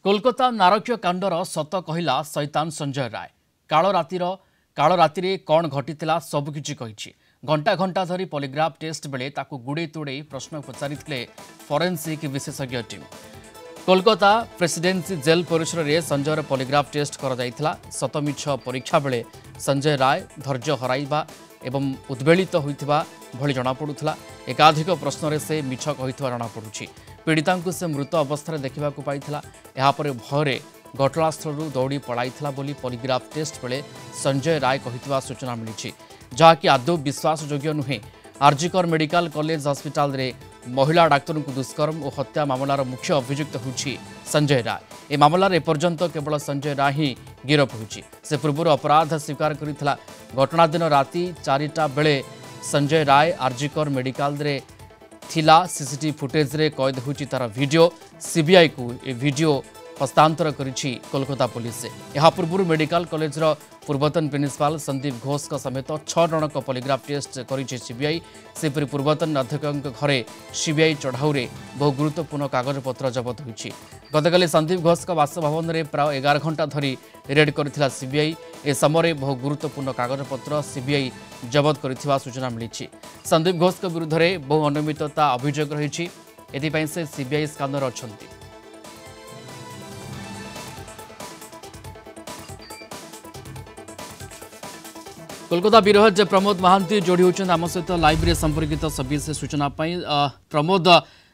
कोलकाता नारक्य कांडर सत कहला शैतान संजय राय काल राति कौन घटीला सबकिछि कहिछि। घंटा घंटा धरी पॉलीग्राफ टेस्ट बेले ताकू गुड़े तोड़े प्रश्न पचारिथिले फॉरेंसिक विशेषज्ञ टीम। कोलकाता प्रेसिडेंसी जेल परिसर में संजयर पॉलीग्राफ टेस्ट कर जाइथिला। सतमिछ परीक्षा बेले संजय राय धैर्य हराइबा एवं उद्वेलित होइथिबा भଳି जଣାपड़ुला। एकाधिक प्रश्न से मिछ कहिथिबा जଣାपड़ुछि। पीड़िता से मृत अवस्था देखा पाइला। यापर भय घटनास्थल दौड़ी पड़ाइला बोली पॉलीग्राफ टेस्ट बेले संजय राय कहिथिबा सूचना मिली, जहाँकि आदौ विश्वासयोग्य नुहे। आरजीकर मेडिकल कॉलेज हॉस्पिटल रे महिला डाक्तर को दुष्कर्म और हत्या मामलार मुख्य अभियुक्त होछि संजय राय। ए मामलार एपर्यंत केवल संजय राय ही गिरफ होछि। से पूर्व अपराध स्वीकार करिथिला। घटना दिन राति 4टा बेले संजय राय आरजीकर मेडिकल रे थिला। सीसीटीवी फुटेज रे कैद होछि तार वीडियो। सीबीआई को ए वीडियो हस्तांतर करिछि कोलकाता पुलिस। यहाँ पूर्व मेडिकल कॉलेज रो पूर्वतन प्रिंसिपाल संदीप घोष समेत 6 जनक पॉलीग्राफ टेस्ट करिछि सीबीआई। सेपरि पूर्वतन अध्यक्ष घरे सीबीआई चढ़ाऊ रे बहु गुरुत्वपूर्ण कागजपत्र जबत होइछि। गतकाली संदीप घोष बासभवन में प्राय 11 घंटा धरी रेड करथिला सीबीआई। ए समय बहु गुरुत्वपूर्ण कागजपत्र सीबीआई जबत करथिबा सूचना मिली। संदीप घोष विरुद्ध में बहु अनियमितता अभियोग रही। एथिपाई से सीबीआई स्कानर अछंती। कोलकाता विरोध प्रमोद महांती जोड़ी होती आम सहित लाइव रे संपर्कित सविशेष सूचना प्रमोद,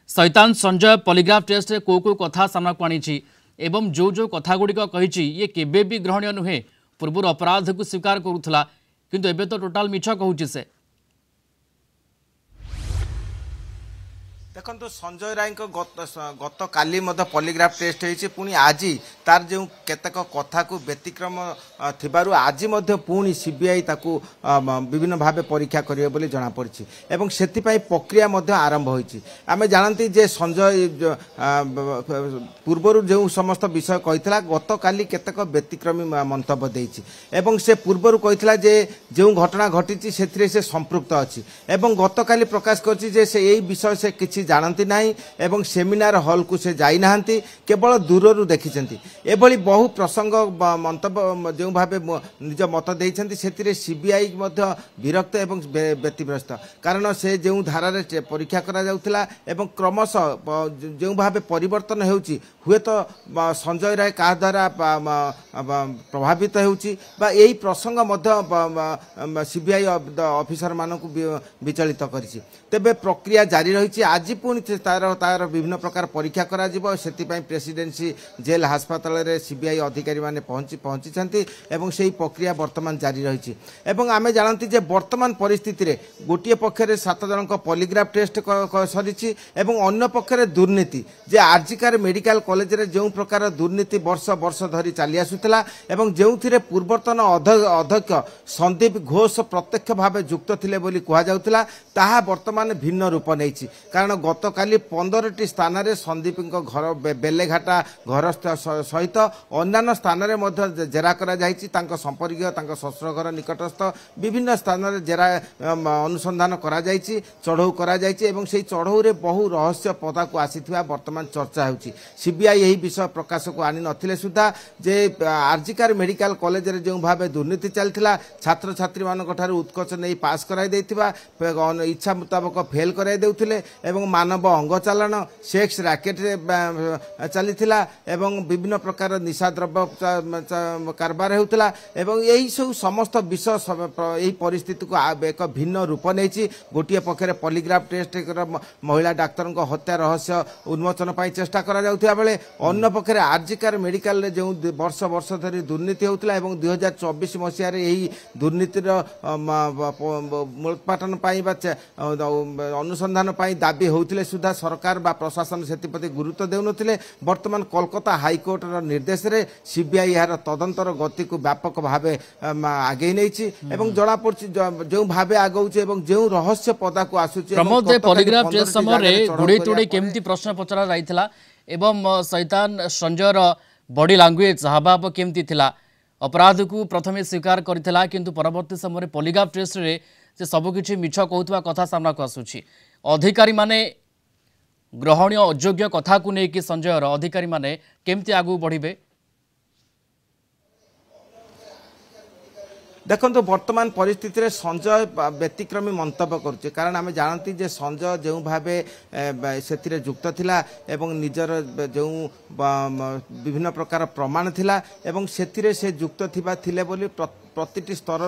शैतान संजय पॉलीग्राफ टेस्ट रे को कथा सामना को आनी एवं जो कथा गुड़िक कही ये केबे भी ग्रहणीय नुहे। पूर्व अपराध को स्वीकार करुला किंतु एबे तो टोटाल मिछ कहूँ से। देखो संजय राय गत काली पॉलीग्राफ टेस्ट होती पुणी आज तार जो केतक कथा को व्यतिक्रम थिबारु आज पुणी सीबीआई ताकू विभिन्न भाव परीक्षा करिवे बोली जना पड़छि एवं सेतिपई प्रक्रिया आरंभ होइछि। आमे जानती जे संजय पूर्वरु जो समस्त विषय कहितला गत काली केतक व्यतिक्रमी मंतव्य देइछि एवं से पूर्वरु कहितला जे जो घटना घटिछि सेथिरे से संपृक्त अछि एवं गत काली प्रकाश करछि जे से एई विषय से किछि जानती नहीं एवं सेमिनार हॉल को से जाई नाहंती, केवल दूररू देखिछंती। एभली बहु प्रसंग मंतव्य जो भावे निज मत देइछंती सेतिरे सीबीआई मध्य विरक्त एवं व्यतिग्रस्त, कारण से जो धारा रे परीक्षा करा जाउथला एवं क्रमश जो भावे परिवर्तन हेउची हुए तो संजय राय का द्वारा प्रभावित हेउची बा एई प्रसंग मध्य सीबीआई ऑफिसर मानकु विचलित करिछि। तेबे प्रक्रिया जारी रही। आज पुणी तार विभिन्न प्रकार परीक्षा करा जिवो। सेतिपई प्रेसिडेंसी जेल हास्पाताल रे सीबीआई अधिकारी माने पहुंची एवं सेही प्रक्रिया वर्तमान जारी रही। एवं आमे जानती जे वर्तमान परिस्थिति रे गोटिए पक्षरे 7 जनक पॉलीग्राफ टेस्ट सरीछि एवं अन्य पक्षरे दुर्नीति जे आरजीकर मेडिकल कॉलेज रे जो प्रकार दुर्नीति वर्ष वर्ष धरी चली आसुतला एवं जोथिरे पूर्वतन अध्यक्ष संदीप घोष प्रत्यक्ष भाव युक्त थिले बोली कहा जाउतला ताहा वर्तमान भिन्न रूप नहीं। कारण गत काली 15टी स्थान रे संदीप घर बेलेघाटा घर सहित अन्य स्थान रे जेरा करा जाइछि। तांको संपर्कीय तांको शस्त्र घर निकटस्थ विभिन्न स्थान रे जेरा अनुसंधान करा जाइछि, चढ़ऊ करा जाइछि एवं सेही चढ़ऊ रे बहु रहस्य पता को आसीथिबा वर्तमान चर्चा होछि। सीबीआई यही विषय प्रकाश को आनी नथिले सुधा जे आरजीकर मेडिकल कॉलेज रे जो भावे दुर्नीति चलथिला छात्र छात्री मानक ठारू उत्कर्ष नहीं पास कराई देथिबा इच्छा मुताबक फेल कराई देउथिले एवं मानव अंग चालन सेक्स रैकेट चलीथिला एवं विभिन्न प्रकार निशा द्रव्य कारबार होउथिला एवं यही सब समस्त विषय यही परिस्थिति को एक भिन्न रूप नहीं। गोटे पक्षरे पॉलीग्राफ टेस्ट महिला डाक्तर हत्या रहस्य उन्मोचन पाई चेष्टा करा जाउथिया बेले अन्य पक्षरे आरजीकर मेडिकल रे जो वर्ष वर्ष धरी दुर्नीति होउथिला एवं 2024 मसीह रे यही दुर्नीतिर मूलोत्पाटन पाई बा अनुसंधान पाई दाबी होउथिले सुधा सरकार बा प्रशासन सेतिपति गुरुत्व देउनथिले। वर्तमान कोलकाता हाईकोर्ट रो निर्देश रे सीबीआई यार तदंतर गति को व्यापक भावे आगे नैछि एवं जणा पड़छि जो भावे आगौछि एवं जो रहस्य पदा को आसुछि। प्रमोद पॉलीग्राफ टेस्ट समय रे गुडे तोडे केमती प्रश्न पचरा जाइथिला एवं शैतान संजय रो बॉडी लैंग्वेज हावभाव केमती थिला। अपराध को प्रथमे स्वीकार करथिला किंतु परवर्ती समय पॉलीग्राफ टेस्ट रे से सबकिछि मिछ कहउथबा कथा सामना को आसुछि। अधिकारी माने ଗ୍ରହଣୀୟ ଅଯୋଗ୍ୟ କଥାକୁ ନେଇକି ସଞ୍ଜୟର ଅଧିକାରୀମାନେ କେମିତି ଆଗକୁ ବଢ଼ିବେ? देखो वर्तमान परिस्थिति रे संजय व्यतिक्रमी मंतव्य करुचे कारण आम जानती जे संजय जो भाव से युक्त थिला एवं निजर जो विभिन्न प्रकार प्रमाण थिला एवं से युक्त थिबा थिले बोली प्रतिटी स्तर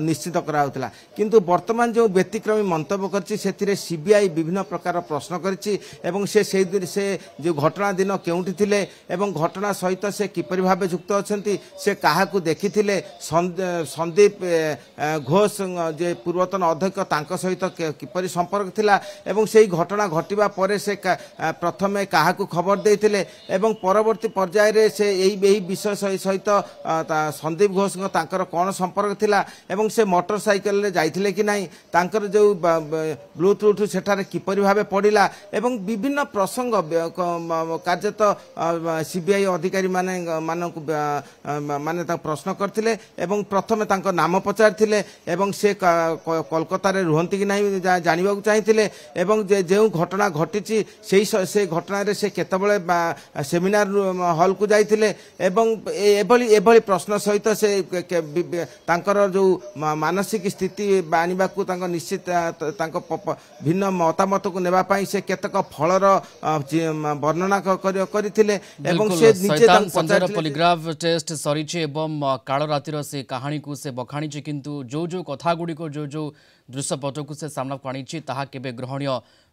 निश्चित कराउतला किंतु वर्तमान जो व्यतिक्रमी मंतव्य करछि सेथिरे सीबीआई विभिन्न प्रकार प्रश्न करछि एवं से जो घटना दिन केउंठी थिले एवं घटना सहित से किपरि भाबे युक्त अछंती से काहाकू देखिथिले संदीप घोष जे पूर्वतन अध्यक्ष तांको सहित किपरि संपर्क थिला एवं सेही घटना घटिबा परे से प्रथमे काहाकू खबर देथिले एवं परवर्ती पर्याय रे से एही विषय सहित संदीप घोष तांकर संपर्क थिला एवं से मोटरसाइकल रे जाइथिले कि नाही तांकर जो ब्लूटूथ सेठारे किपरि भाबे पडिला एवं विभिन्न प्रसंग कार्यत सीबीआई अधिकारी माने प्रश्न करथिले एवं प्रथमे तांको नाम पचारथिले एवं से कोलकाता रे रुहंती कि नाही जानिबाकू चाहिथिले एवं जे घटना घटिछि से घटना रे से केतबेले सेमिनार हॉल को जाइथिले एवं एभली प्रश्न सहित से तांकर जो मानसिक स्थिति आनिबाकू तांको निश्चित तांको भिन्न मतामत को नेबा पाई से केतक फलर वर्णना करथिले एवं से निजे संजय पॉलीग्राफ टेस्ट सरीछि एवं काल रातिर से कहानी को से बखाणी किंतु जो कथा गुडी को जो दृश्यपट को से सामना को आनी ताहा केबे ग्रहणीय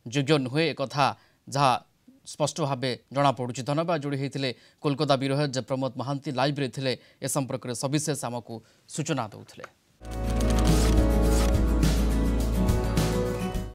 योग्य नुहे कथा जहा स्पष्ट भाव जना पड़ुछि। धन्यवाद जोड़ी होते Kolkata bureau head Pramod Mohanty live रे थिले ए संपर्क में सविशेष आमको सूचना दौले।